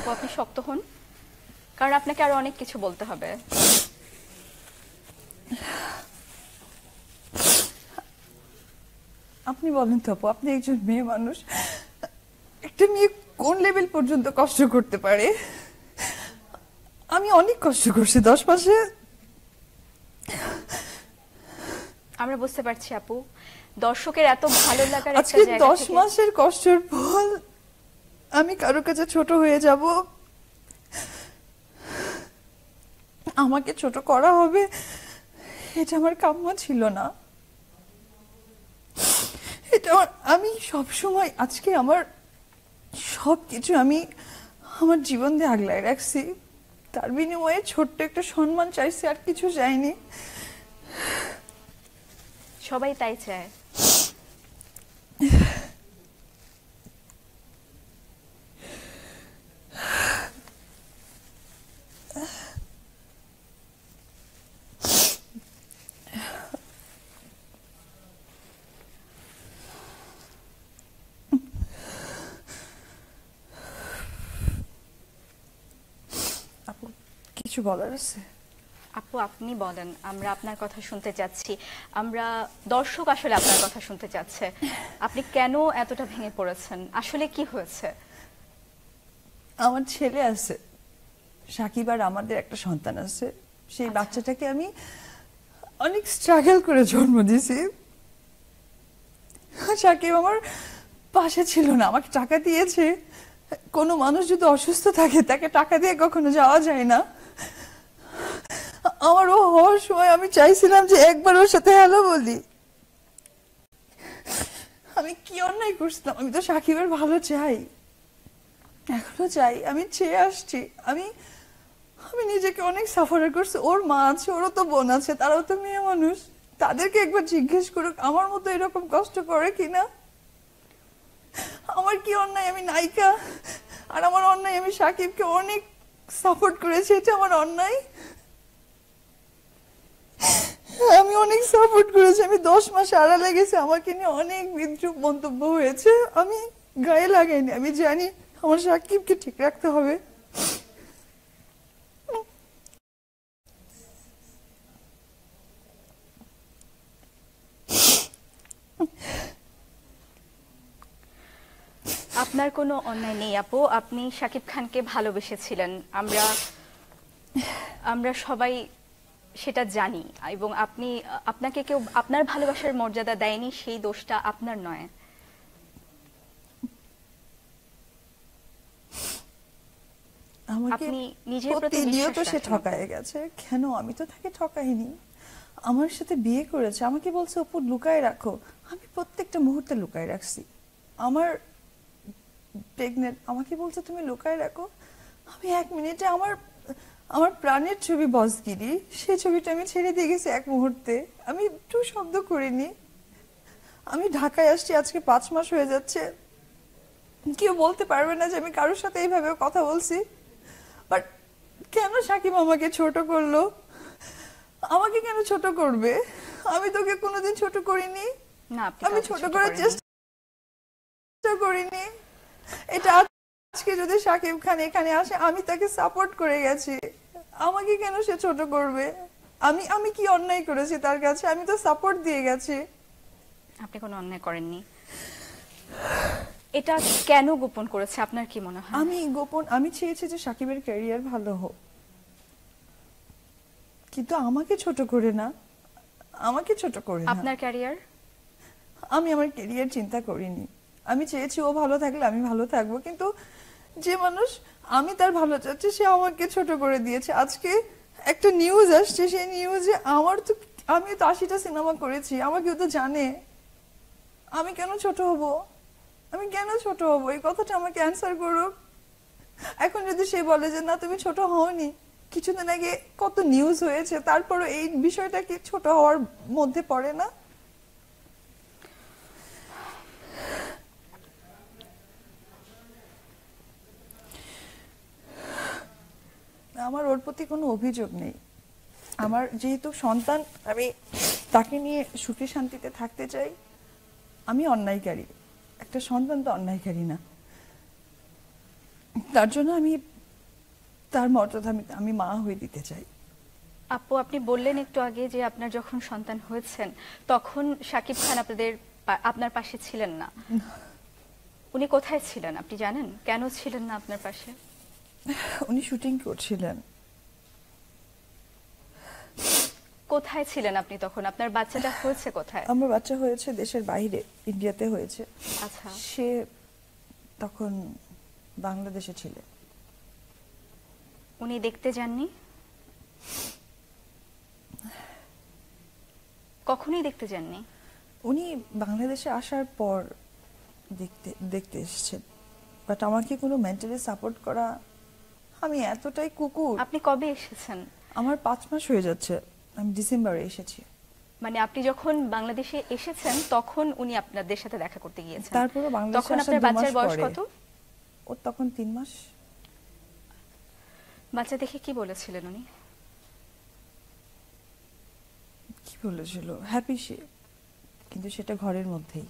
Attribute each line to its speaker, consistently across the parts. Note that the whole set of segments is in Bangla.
Speaker 1: আপু আপনি শক্ত হন, কারণ আপনাকে আরো অনেক কিছু বলতে হবে।
Speaker 2: আপনি বলেন তো আপু, আপনি একজন মেয়ে মানুষ, একটা মেয়ে কোন লেভেল পর্যন্ত কষ্ট করতে পারে? আমি অনেক কষ্ট করছি 10 মাসে।
Speaker 1: আমরা বুঝতে পারছি আপু, দর্শকের এত ভালো লাগার একটা
Speaker 2: আজকে
Speaker 1: জায়গা
Speaker 2: 10
Speaker 1: থেকে।
Speaker 2: মাসের কষ্টের ফল আমি কারো কাছে ছোট হয়ে যাব, আমাকে ছোট করা হবে, এটা আমার কাম্য ছিল না। এটা আমি সব সময়, আজকে আমার সবকিছু আমি আমার জীবন দিয়ে আগলায় রাখছি, তার বিনিময়ে ছোট্ট একটা সম্মান চাইছি, আর কিছু চাইনি।
Speaker 1: সবাই তাই চায়।
Speaker 2: আপু কিছু বলার আছে?
Speaker 1: আপু আপনি বলেন, আমরা আপনার কথা শুনতে চাচ্ছি। আমরা দর্শক আসলে আপনার কথা শুনতে চাচ্ছে। আপনি কেন এতটা ভেঙে পড়েছেন, আসলে কি হয়েছে?
Speaker 2: আমার ছেলে আছে, সাকিব, আর আমাদের একটা সন্তান আছে। সেই
Speaker 1: আচ্ছা।
Speaker 2: বাচ্চাটাকে আমি অনেক স্ট্রাগল করে জন্ম দিয়েছি। সাকিব আমার পাশে ছিল না, আমাকে টাকা দিয়েছে। কোনো মানুষ যদি অসুস্থ থাকে তাকে টাকা দিয়ে কখনো যাওয়া যায় না। আমার ও হওয়ার সময় আমি চাইছিলাম যে একবার ওর সাথে হ্যালো বলি। আমি কি অন্যায় করছিলাম? আমি তো সাকিবের ভালো চাই, এখনো চাই, আমি চেয়ে আসছি। আমি আমি নিজেকে অনেক সাফার করছি। ওর মা আছে, ওরও তো বোন আছে, তারাও তো মেয়ে মানুষ। তাদেরকে একবার জিজ্ঞেস করুক আমার মতো এরকম কষ্ট করে কিনা। আমার কি অন্যায়? আমি নায়িকা, আর আমার অন্যায় আমি সাকিবকে অনেক সাপোর্ট করেছি, এটা আমার অন্যায়? আমি অনেক সাপোর্ট করেছি, আমি 10 মাস আড়ালে গেছি, আমাকে নিয়ে অনেক বিদ্রূপ মন্তব্য হয়েছে, আমি গায়ে লাগাইনি। আমি জানি আমার সাকিবকে ঠিক রাখতে হবে।
Speaker 1: আপনার কোনো অন্যায় নেই আপু, আপনি শাকিব খানকে ভালোবেসেছিলেন, আমরা আমরা সবাই সেটা জানি। এবং আপনি, আপনাকে কেউ আপনার ভালোবাসার মর্যাদা দেয়নি, সেই দোষটা আপনার নয়।
Speaker 2: আমাকে
Speaker 1: আপনি নিজের প্রতি
Speaker 2: প্রতিনিয়ত
Speaker 1: বিশ্বাস
Speaker 2: সে
Speaker 1: রাখেন।
Speaker 2: ঠকায় গেছে। কেন? আমি তো তাকে ঠকাইনি। আমার সাথে বিয়ে করেছে, আমাকে বলছে অপু লুকায় রাখো, আমি প্রত্যেকটা মুহূর্তে লুকায় রাখছি। আমার প্রেগনেন্ট, আমাকে বলছে তুমি লুকায় রাখো। আমি 1 মিনিটে আমার আমার প্রাণের ছবি বসগিরি, সেই ছবিটা আমি ছেড়ে দিয়ে গেছি 1 মুহূর্তে। আমি একটু শব্দ করিনি। আমি ঢাকায় আসছি আজকে 5 মাস হয়ে যাচ্ছে, কেউ বলতে পারবে না যে আমি কারোর সাথে এইভাবে কথা বলছি। বাট কেন সাকিব আমাকে ছোট করলো? আমাকে কেন ছোট করবে? আমি তোকে কোনোদিন ছোট করিনি,
Speaker 1: না, আপনি
Speaker 2: আমি
Speaker 1: কাউকে
Speaker 2: ছোট
Speaker 1: ছোট
Speaker 2: করার
Speaker 1: করেননি।
Speaker 2: চেষ্টা করিনি। এটা আজকে যদি সাকিব খান এখানে আসে, আমি তাকে সাপোর্ট করে গেছি, আমাকে কেন সে ছোট করবে? আমি আমি কি অন্যায় করেছি তার কাছে? আমি তো সাপোর্ট দিয়ে গেছি।
Speaker 1: আপনি কোনো অন্যায় করেননি। এটা কেন গোপন করেছে আপনার কি মনে হয়?
Speaker 2: আমি চেয়েছি যে সাকিবের ক্যারিয়ার ভালো হোক, কিন্তু আমাকে ছোট করে না, আমাকে ছোট করে না।
Speaker 1: আপনার ক্যারিয়ার?
Speaker 2: আমি আমার ক্যারিয়ার চিন্তা করিনি। আমি চেয়েছি ও ভালো থাকলে আমি ভালো থাকবো, কিন্তু যে মানুষ আমি তার ভালো চাচ্ছি সে আমাকে ছোট করে দিয়েছে। আজকে একটা নিউজ আসছে, সেই নিউজে আমি তো 80টা সিনেমা করেছি, আমাকেও তো জানে। আমি কেন ছোট হব? আমি কেন ছোট হব? এই কথাটা আমাকে অ্যান্সার করুক। এখন যদি সে বলে যে না তুমি ছোট হওনি, কিছুদিন আগে কত নিউজ হয়েছে, তারপরও এই বিষয়টা কি ছোট হওয়ার মধ্যে পড়ে না? আমার ওর প্রতি কোনো অভিযোগ নেই। আমার যেহেতু সন্তান, আমি তাকে নিয়ে সুখে শান্তিতে থাকতে চাই। আমি অন্যায়কারী, একটা সন্তান তো অন্যায়কারী না। তার জন্য আমি তার মর্যাদা আমি মা হয়ে দিতে চাই।
Speaker 1: আপু, আপনি বললেন একটু আগে যে আপনার যখন সন্তান হয়েছেন তখন শাকিব খান আপনার পাশে ছিলেন না। উনি কোথায় ছিলেন আপনি জানেন? কেন ছিলেন না আপনার পাশে?
Speaker 2: উনি শুটিং করছিলেন।
Speaker 1: কোথায় ছিলেন আপনি তখন? আপনার বাচ্চাটা হয়েছে কোথায়?
Speaker 2: আমার বাচ্চা হয়েছে দেশের বাইরে, ইন্ডিয়াতে হয়েছে।
Speaker 1: আচ্ছা,
Speaker 2: সে তখন বাংলাদেশে ছিলেন।
Speaker 1: উনি দেখতে যাননি? কখনোই দেখতে যাননি?
Speaker 2: উনি বাংলাদেশে আসার পর দেখতে এসেছেন, বাট আমাকে কোনো মেন্টালি সাপোর্ট করা, আমি এতটাই কুকুর।
Speaker 1: আপনি কবে এসেছেন?
Speaker 2: আমার 5 মাস হয়ে যাচ্ছে, আমি ডিসেম্বরে এসেছি।
Speaker 1: মানে আপনি যখন বাংলাদেশে এসেছেন তখন উনি আপনাদের সাথে দেখা করতে গিয়েছেন?
Speaker 2: তারপরে বাংলাদেশে
Speaker 1: তখন
Speaker 2: আসার
Speaker 1: আপনার
Speaker 2: 2 মাস
Speaker 1: বাচ্চার বয়স
Speaker 2: পরে।
Speaker 1: কত?
Speaker 2: ওর তখন 3 মাস।
Speaker 1: বাচ্চা দেখে কি বলেছিলেন উনি?
Speaker 2: কি বলেছিল? হ্যাপি সে, কিন্তু সেটা ঘরের মধ্যেই,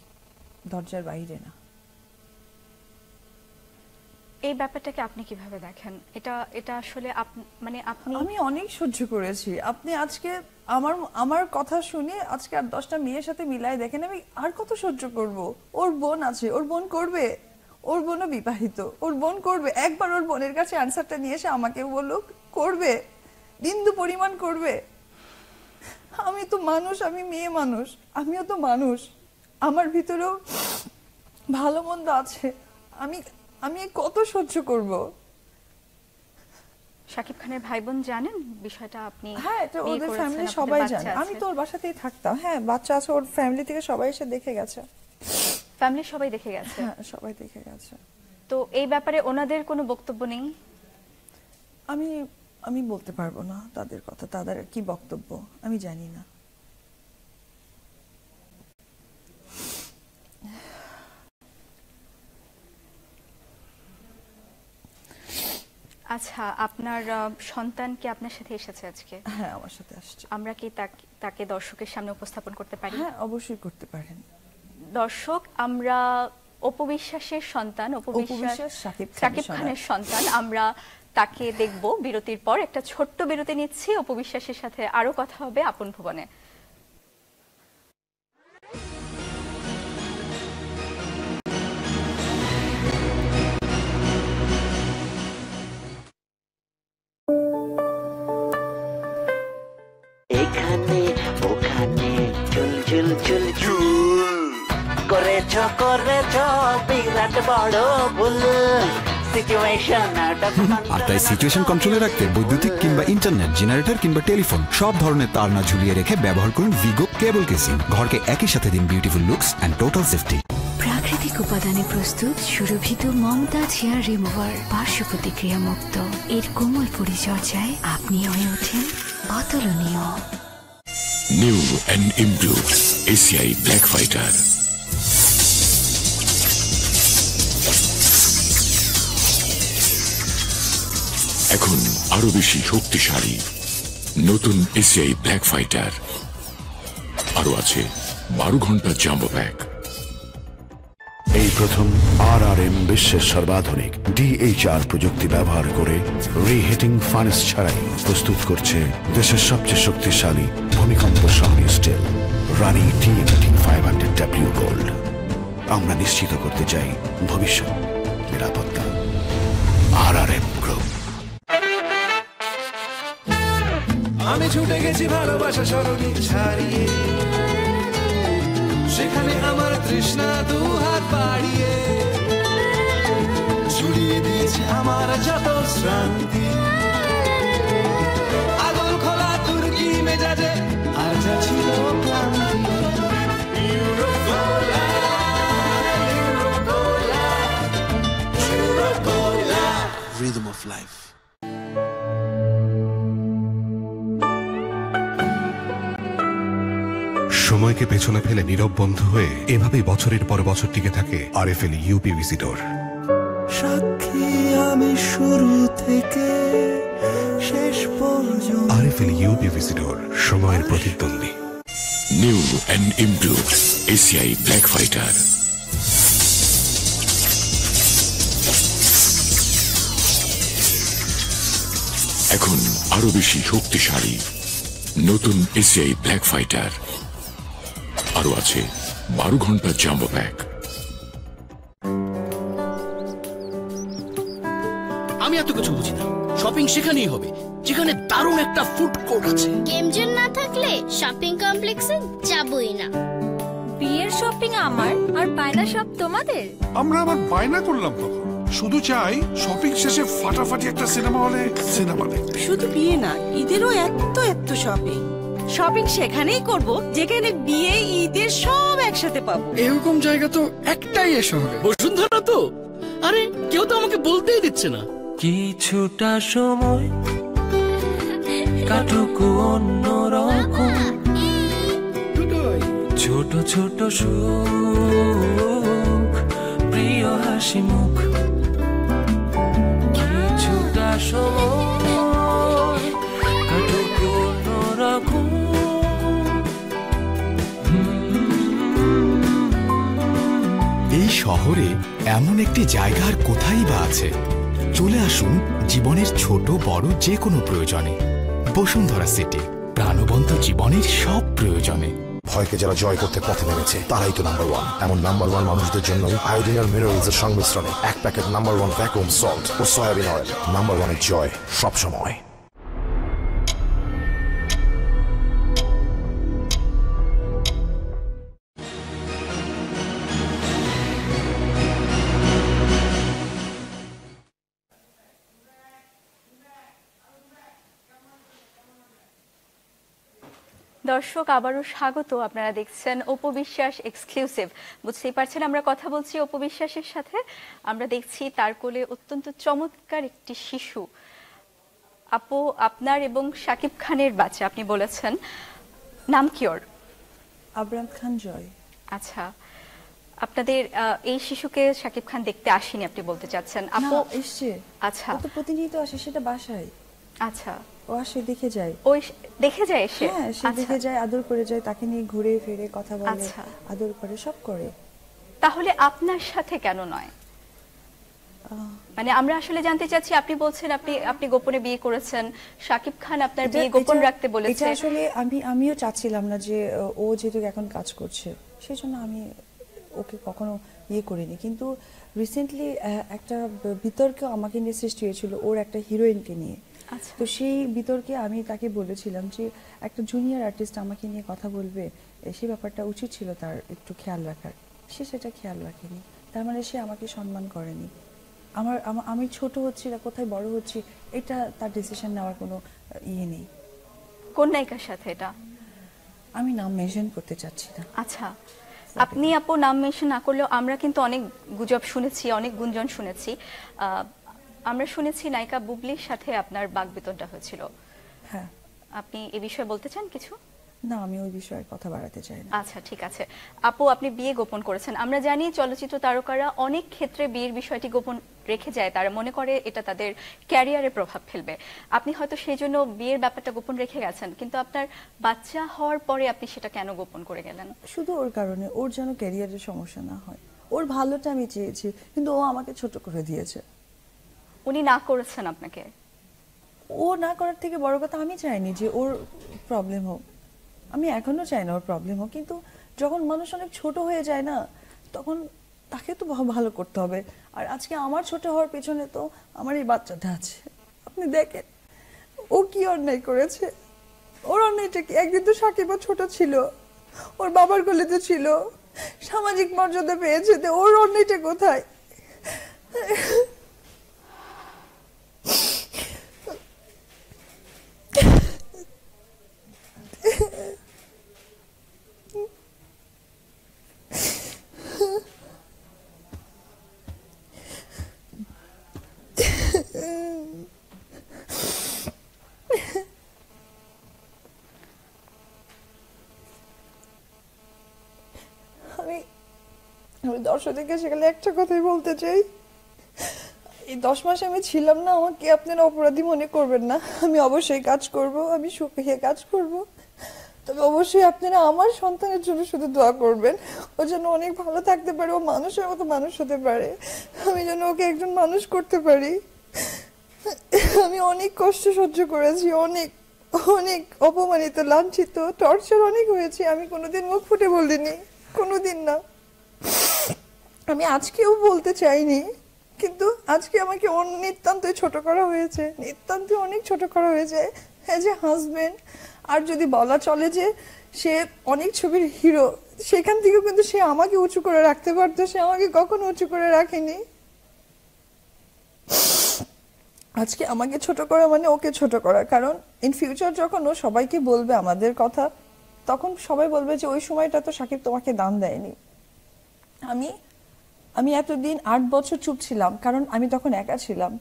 Speaker 2: দরজার বাইরে না।
Speaker 1: এই ব্যাপারটাকে আপনি কিভাবে দেখেন? এটা আসলে মানে আপনি
Speaker 2: আমি অনেক সহ্য করেছি। আপনি আজকে আমার কথা শুনে আজকে আর 10টা মেয়ের সাথে মিলাই দেখেন, আমি আর কত সহ্য করব? ওর বোন আছে, ওর বোন করবে, ওর বোনও বিবাহিত, ওর বোন করবে। একবার ওর বোনের কাছে অ্যানসারটা নিয়ে এসে আমাকে বললো করবে, বিন্দু পরিমাণ করবে। আমি তো মানুষ, আমি মেয়ে মানুষ, আমিও তো মানুষ, আমার ভিতরেও ভালো মন্দ আছে। আমি কত সহ্য করব?
Speaker 1: শাকিব খানের ভাই বোন জানেন বিষয়টা? আপনি
Speaker 2: হ্যাঁ, এটা
Speaker 1: বিয়ে
Speaker 2: ওদের
Speaker 1: করেছেন,
Speaker 2: ফ্যামিলি
Speaker 1: আপনাদের
Speaker 2: সবাই
Speaker 1: বাচ্চা
Speaker 2: জানে।
Speaker 1: আছে।
Speaker 2: আমি তো ওর বাসাতেই থাকতাম। হ্যাঁ, বাচ্চা আছে, ওর ফ্যামিলি থেকে সবাই এসে দেখে গেছে।
Speaker 1: ফ্যামিলি সবাই দেখে গেছে?
Speaker 2: হ্যাঁ, সবাই দেখে গেছে।
Speaker 1: তো এই ব্যাপারে ওনাদের কোনো বক্তব্য নেই?
Speaker 2: আমি বলতে পারবো না তাদের কথা, তাদের কি বক্তব্য আমি জানি না।
Speaker 1: আচ্ছা, আপনার সন্তান কি আপনার সাথে এসেছে আজকে?
Speaker 2: হ্যাঁ, আমার সাথে আসছে।
Speaker 1: আমরা কি তাকে দর্শকের সামনে উপস্থাপন করতে পারি?
Speaker 2: হ্যাঁ, অবশ্যই করতে পারেন।
Speaker 1: দর্শক, আমরা অপু বিশ্বাসের সন্তান, অপু বিশ্বাস
Speaker 2: শাকিব
Speaker 1: খানের সন্তান, আমরা তাকে দেখব বিরতির পর। একটা ছোট্ট বিরতি নিচ্ছি, অপু বিশ্বাসের সাথে আরো কথা হবে আপন ভুবনে।
Speaker 3: এখানে ওখানে চুল চুল চুল চুল করেছ বিরাট বড় ভুল।
Speaker 4: আর তাই সিচুয়েশন কন্ট্রোলে রাখতে বৈদ্যুতিক কিংবা ইন্টারনেট, জেনারেটর কিংবা টেলিফোন সব ধরনের তার না ঝুলিয়ে রেখে ব্যবহার করুন ভিগো কেবল কেসিং। ঘরকে একই সাথে দিন beautiful looks and total safety.
Speaker 5: প্রাকৃতিক উপাদানে প্রস্তুত সুরভিত মমতাজ হেয়ার রিমুভার, পার্শ্ব প্রতিক্রিয়া মুক্ত। এর কোমল পরিচর্যায় আপনি হয়ে ওঠেন অতুলনীয়।
Speaker 6: New and improved ACI black fighter. এখন আরো বেশি শক্তিশালী নতুন এসিআই ব্ল্যাক ফাইটার। আরো আছে 12 ঘন্টা জাম্বো প্যাক।
Speaker 7: এই প্রথম RRM বিশ্বের সর্বাধুনিক DHR প্রযুক্তি ব্যবহার করে রিহিটিং ফানেস ছাড়াই প্রস্তুত করছে দেশের সবচেয়ে শক্তিশালী ভূমিকম্প সহনীয় স্টিল রানি TNT 500W গোল্ড। আমরা নিশ্চিত করতে চাই ভবিষ্যৎ নিরাপত্তা। RRM group.
Speaker 8: আমি ছুটে গেছি ভালোবাসা সরণি ছাড়িয়ে, সেখানে আমার তৃষ্ণা দু হাত বাড়িয়ে ঝুলিয়ে দিয়েছে আমার যত শ্রান্তি। আগুন খোলা তুর্কি মেজাজে আর যা ছিল ক্লান্তি। Euro Cola, Euro Cola, Euro Cola, rhythm of life.
Speaker 9: সময়কে পেছনে ফেলে নীরব বন্ধু হয়ে এভাবেই বছরের পর বছর টিকে থাকে RFL ইউপি ভিজিটর।
Speaker 8: সাক্ষী আমি শুরু থেকে শেষ পর্যন্ত।
Speaker 9: RFL ইউপি ভিজিটর, সময়ের প্রতিদ্বন্দ্বী।
Speaker 6: New and improved ACI black fighter. এখন আরো বেশি শক্তিশালী নতুন এসিআই ব্ল্যাক ফাইটার। আরো আছে 12 ঘন্টা জাম্বো প্যাক।
Speaker 10: আমি এত কিছু বুঝি না, শপিং সেখানেই হবে যেখানে দারুণ একটা ফুড কোর্ট আছে।
Speaker 11: গেম জোন না থাকলে শপিং কমপ্লেক্সে যাবই না।
Speaker 12: বিয়ের শপিং আমার আর বায়না সব তোমাদের।
Speaker 13: আমরা আবার বায়না করলাম তখন, শুধু চাই শপিং শেষে ফাটাফাটি একটা সিনেমা হলে সিনেমা দেখতে।
Speaker 14: শুধু বিয়ে না, ঈদেরও এত এত শপিং। শপিং সেখানেই করব যেখানে বিয়ে ঈদের সব একসাথে পাবো।
Speaker 10: এরকম জায়গা তো একটাই এ শহরে, বসুন্ধরা তো। আরে কেউ তো আমাকে বলতেই দিচ্ছে না।
Speaker 8: কিছুটা সময় কাটুক অন্যরকম, ছোট ছোট সুখ, প্রিয় হাসি মুখ। কিছুটা সময় কাটুক অন্যরকম।
Speaker 15: এই শহরে এমন একটি জায়গা আর কোথায় বা আছে? চলে আসুন জীবনের ছোট বড় যে কোনো প্রয়োজনে। বসুন্ধরা সিটি, প্রাণবন্ত জীবনের সব প্রয়োজনে।
Speaker 7: ভয়কে যারা জয় করতে পথে নেমেছে তারাই তো নাম্বার ওয়ান। এমন নাম্বার ওয়ান মানুষদের জন্য আয়োডিন আর মিনারেলস এর সংমিশ্রণে এক packet number one vacuum salt ও সয়াবিন অয়েল। নাম্বার ওয়ানের জয় সবসময়।
Speaker 1: দর্শক আবারও স্বাগত। আপনারা দেখছেন অপু বিশ্বাস এক্সক্লুসিভ। বুঝতেই পারছেন আমরা কথা বলছি অপু বিশ্বাসের সাথে। আমরা দেখছি তার কোলে অত্যন্ত চমৎকার একটি শিশু। আপু, আপনার এবং শাকিব খানের বাচ্চা, আপনি বলেছেন নাম কি ওর?
Speaker 2: আবরাম খান জয়।
Speaker 1: আচ্ছা, আপনাদের এই শিশুকে শাকিব খান দেখতে আসেনি আপনি বলতে চাচ্ছেন? আপু
Speaker 2: এসছে।
Speaker 1: আচ্ছা,
Speaker 2: ও তো প্রতিনিয়ত আসে, সেটা বাসায়।
Speaker 1: আচ্ছা,
Speaker 2: ও আসে, দেখে যায়।
Speaker 1: ওই দেখে যায় এসে?
Speaker 2: হ্যাঁ, সে দেখে যায়, আদর করে যায়, তাকে নিয়ে ঘুরে ফিরে কথা বলে, আদর করে, সব করে।
Speaker 1: তাহলে আপনার সাথে কেন নয়? মানে আমরা আসলে জানতে চাচ্ছি, আপনি বলছেন আপনি গোপনে বিয়ে করেছেন, শাকিব খান আপনার বিয়ে গোপন রাখতে বলেছে।
Speaker 2: এটা আসলে আমিও চাচ্ছিলাম না যে ও যেহেতু এখন কাজ করছে, সেই জন্য আমি ওকে কখনো ইয়ে করিনি। কিন্তু রিসেন্টলি একটা বিতর্ক আমাকে নিয়ে সৃষ্টি হয়েছিল ওর একটা হিরোইনকে নিয়ে। তো সেই বিতর্কে আমি তাকে বলেছিলাম যে একটা জুনিয়র আর্টিস্ট আমাকে নিয়ে কথা বলবে, সেই ব্যাপারটা উচিত ছিল তার একটু খেয়াল রাখার। সে সেটা খেয়াল রাখেনি, তার মানে সে আমাকে সম্মান করেনি। আমি ছোট হচ্ছি না কোথায় বড় হচ্ছি, এটা তার ডিসিশন নেওয়ার কোনো ইয়ে নেই।
Speaker 1: কোন নায়িকার সাথে এটা?
Speaker 2: আমি নাম মেনশন করতে চাচ্ছি না।
Speaker 1: আচ্ছা, আপনি আপু নাম মেনশন না করলেও আমরা কিন্তু অনেক গুজব শুনেছি, অনেক গুঞ্জন শুনেছি। আমরা শুনেছি নায়িকা বুবলির সাথে আপনার বাকবিতণ্ডা হয়েছিল।
Speaker 2: হ্যাঁ,
Speaker 1: আপনি এই বিষয়ে বলতে চান কিছু?
Speaker 2: না, আমি ওই বিষয়ে কথা বাড়াতে চাই না।
Speaker 1: আচ্ছা, ঠিক আছে। আপু, আপনি বিয়ে গোপন করেছেন। আমরা জানি চলচ্চিত্র তারকারা অনেক ক্ষেত্রে বিয়ের বিষয়টি গোপন রেখে যায়, তারা মনে করে এটা তাদের ক্যারিয়ারে প্রভাব ফেলবে। আপনি হয়তো সেই জন্য বিয়ের ব্যাপারটা গোপন রেখে গেছেন, কিন্তু আপনার বাচ্চা হওয়ার পরে আপনি সেটা কেন গোপন করে গেলেন?
Speaker 2: শুধু ওর কারণে, ওর যেন ক্যারিয়ারের সমস্যা না হয়। ওর ভালোটা আমি চেয়েছি, কিন্তু ও আমাকে ছোট করে দিয়েছে।
Speaker 1: উনি না করেছেন আপনাকে?
Speaker 2: ও না করার থেকে বড় কথা, আমি চাইনি যে ওর প্রবলেম হোক। আমি এখনো চাই না ওর প্রবলেম হোক, কিন্তু যখন মানুষ অনেক ছোট হয়ে যায় না, তখন তাকে তো ভালো করতে হবে। আর আজকে আমার ছোট হওয়ার পেছনে তো আমার এই বাচ্চাটা আছে। আপনি দেখেন ও কি অন্যায় করেছে। ওর অন্যায়টা কি? একদিন তো সাকিবও ছোট ছিল, ওর বাবার কোলে তো ছিল, সামাজিক মর্যাদা পেয়েছে, তো ওর অন্যায়টা কোথায়? আমি দর্শকদেরকে সেখানে একটা কথাই বলতে চাই, এই 10 মাস আমি ছিলাম না, আমাকে আপনারা অপরাধী মনে করবেন না। আমি অবশ্যই কাজ করব, আমি সুখে কাজ করব, তবে অবশ্যই আপনারা আমার সন্তানের জন্য শুধু দোয়া করবেন, ও যেন অনেক ভালো থাকতে পারে, ও মানুষের মতো মানুষ হতে পারে, আমি যেন ওকে একজন মানুষ করতে পারি। আমি অনেক কষ্ট সহ্য করেছি, অনেক অনেক অপমানিত, লাঞ্ছিত, টর্চার অনেক হয়েছে। আমি কোনোদিন মুখ ফুটে বলিনি, কোনোদিন না। আমি আজকেও বলতে চাইনি, কিন্তু আজকে আমাকে নিতান্তই ছোট করা হয়েছে, নিতান্ত অনেক ছোট করা হয়েছে অ্যাজ এ হাজবেন্ড। আর যদি বলা চলে যে সে অনেক ছবির হিরো, সেখান থেকেও কিন্তু সে আমাকে উঁচু করে রাখতে পারতো, সে আমাকে কখনো উঁচু করে রাখেনি। আজকে আমাকে ছোট করা মানে ওকে ছোট করা, কারণ ইন ফিউচার যখন ও সবাইকে বলবে আমাদের কথা, তখন সবাই বলবে যে ওই সময়টা তো সাকিব তোমাকে দাম দেয়নি। আমি এতদিন 8 বছর চুপ ছিলাম, কারণ আমি তখন একা ছিলাম।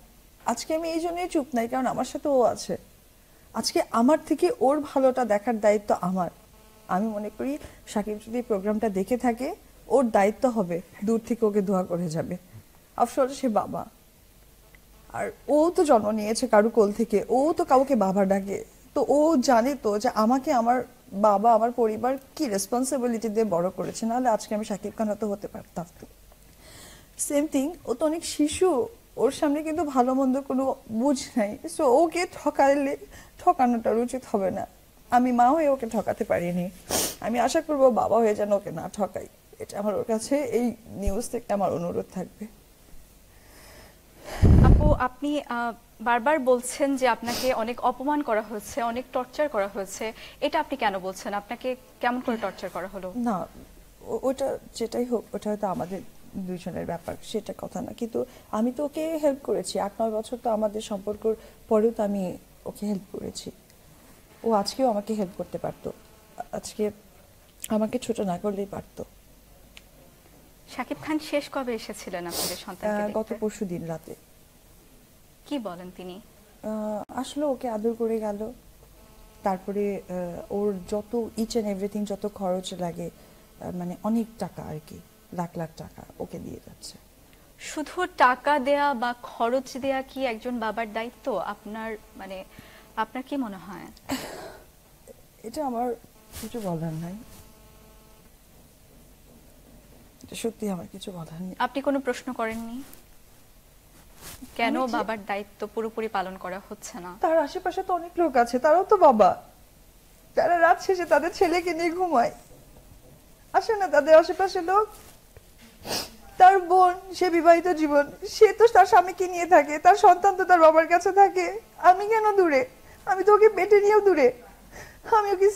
Speaker 2: আজকে আমি এই জন্যই চুপ নাই, কারণ আমার সাথে ও আছে। আজকে আমার থেকে ওর ভালোটা দেখার দায়িত্ব আমার। আমি মনে করি সাকিব যদি প্রোগ্রামটা দেখে থাকে, ওর দায়িত্ব হবে দূর থেকে ওকে দোয়া করে যাবে। আফসোস সে বাবা, আর ও তো জন্ম নিয়েছে কারু কোল থেকে, ও তো কাউকে বাবা ডাকে, তো ও জানে তো যে আমাকে আমার বাবা, আমার পরিবার কি রেসপন্সিবিলিটি দিয়ে বড় করেছে, নাহলে আজকে আমি সাকিব খান হতে হতে পারতাম। সেম থিং, ও তো অনেক শিশু, ওর সামনে কিন্তু ভালো মন্দ কোনো বুঝ নাই। সো ওকে ঠকানোটা উচিত হবে না। আমি মা হয়ে ওকে ঠকাতে পারিনি, আমি আশা করবো বাবা হয়ে যেন ওকে না ঠকাই। এটা আমার ওর কাছে এই নিউজ থেকে আমার অনুরোধ থাকবে।
Speaker 1: আপু, আপনি বারবার বলছেন যে আপনাকে অনেক অপমান করা হয়েছে, অনেক টর্চার করা হয়েছে, এটা আপনি কেন বলছেন? আপনাকে কেমন করে টর্চার করা হলো?
Speaker 2: না, ওটা যেটাই হোক, ওটা হয়তো আমাদের দুইজনের ব্যাপার, সেটা কথা না। কিন্তু আমি তো ওকে হেল্প করেছি, 8-9 বছর তো আমাদের সম্পর্কের পরেও তো আমি ওকে হেল্প করেছি। ও আজকেও আমাকে হেল্প করতে পারতো, আজকে আমাকে ছোট না করলেই পারতো।
Speaker 1: শাকিব খান শেষ কবে এসেছিলেন আপনাদের সন্তানকে দেখতে?
Speaker 2: গত পরশুদিন রাতে।
Speaker 1: কি বলেন তিনি?
Speaker 2: আসলে ওকে আদর করে গেল, তারপরে ওর যত ইচ এন্ড এভরিথিং যত খরচ লাগে, মানে অনেক টাকা আর কি, লাখ লাখ টাকা ওকে দিয়ে যাচ্ছে।
Speaker 1: শুধু টাকা দেয়া বা খরচ দেয়া কি একজন বাবার দায়িত্ব? আপনার কি মনে হয়?
Speaker 2: এটা আমার কিছু বলার নাই, সত্যি আমার কিছু বলার নেই।
Speaker 1: আপনি কোনো প্রশ্ন করেননি কেন বাবার দায়িত্ব পুরোপুরি পালন করা হচ্ছে না?
Speaker 2: তার আশেপাশে তো অনেক লোক আছে, তারাও তো বাবা, তারা রাত শেষে তাদের ছেলেকে নিয়ে ঘুমায়, আসে না তাদের আশেপাশে লোক? তার বোন, সে বিবাহিত জীবন, সে তো তার স্বামীকে নিয়ে থাকে, তার সন্তান তো তার বাবার কাছে থাকে। আমি কেন দূরে? আমি তো ওকে পেটে নিয়েও দূরে। আমি ওকে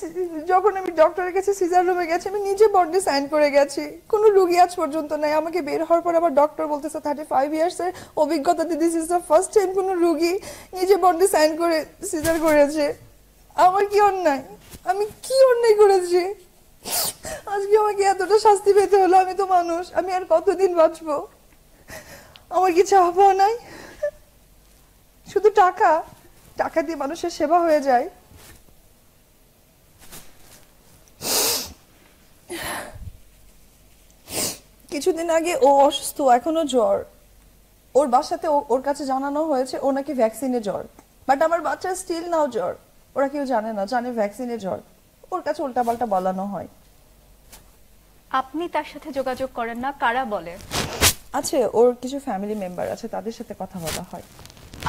Speaker 2: যখন আমি ডক্টরের কাছে সিজার রুমে গেছি, আমি নিজে বন্ডে সাইন করে গেছি, কোনো রুগী আজ পর্যন্ত নাই। আমাকে বের হওয়ার পর আবার ডক্টর বলতেছে 35 ইয়ার্সের অভিজ্ঞতা, this is the first time কোনো রুগী নিজে বন্ডে সাইন করে সিজার করেছে। আমার কি অন্যায়? আমি কি অন্যায় করেছি আজকে আমাকে এতটা শাস্তি পেতে হলো? আমি তো মানুষ, আমি আর কতদিন বাঁচবো? আমার কি চাওয়া পাওয়া নাই? শুধু টাকা, টাকা দিয়ে মানুষের সেবা হয়ে যায়? কিছুদিন আগে ও অসুস্থ, এখনো জ্বর, ওর বাসাতে ওর কাছে জানানো হয়েছে ও নাকি ভ্যাকসিনে জ্বর, বাট আমার বাচ্চা স্টিল নাও জ্বর। ওরা কেউ জানে না, জানে ভ্যাকসিনে জ্বর, ওর কাছে উল্টাপাল্টা বলানো হয়।
Speaker 1: আপনি তার সাথে যোগাযোগ করেন না? কারা বলে?
Speaker 2: আছে, ওর কিছু ফ্যামিলি মেম্বার আছে, তাদের সাথে কথা বলা হয়।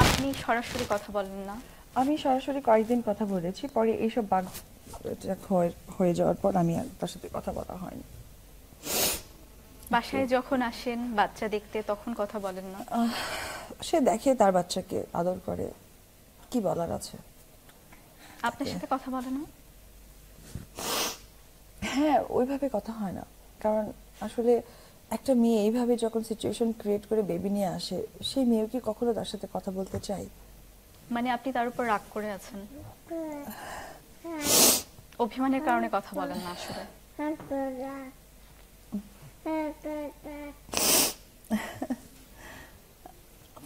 Speaker 1: আপনি সরাসরি কথা বলেন না?
Speaker 2: আমি সরাসরি কয়েকদিন কথা বলেছি, পরে এইসব বাঘ হয়ে যাওয়ার পর আমি তার সাথে কথা বলা হয়নি।
Speaker 1: বাসায় যখন আসেন বাচ্চা দেখতে, তখন কথা বলেন না?
Speaker 2: সে দেখে তার বাচ্চাকে আদর করে, কি বলার আছে?
Speaker 1: আপনার সাথে কথা বলে না?
Speaker 2: হ্যাঁ, ওইভাবে কথা হয় না, কারণ আসলে একটা মেয়ে এইভাবে যখন সিচুয়েশন ক্রিয়েট করে বেবি নিয়ে আসে, সেই মেয়ে কি কখনো তার সাথে কথা বলতে চাই?
Speaker 1: মানে আপনি তার উপর রাগ করে আছেন, অভিমানের কারণে কথা বলেন না আসলে?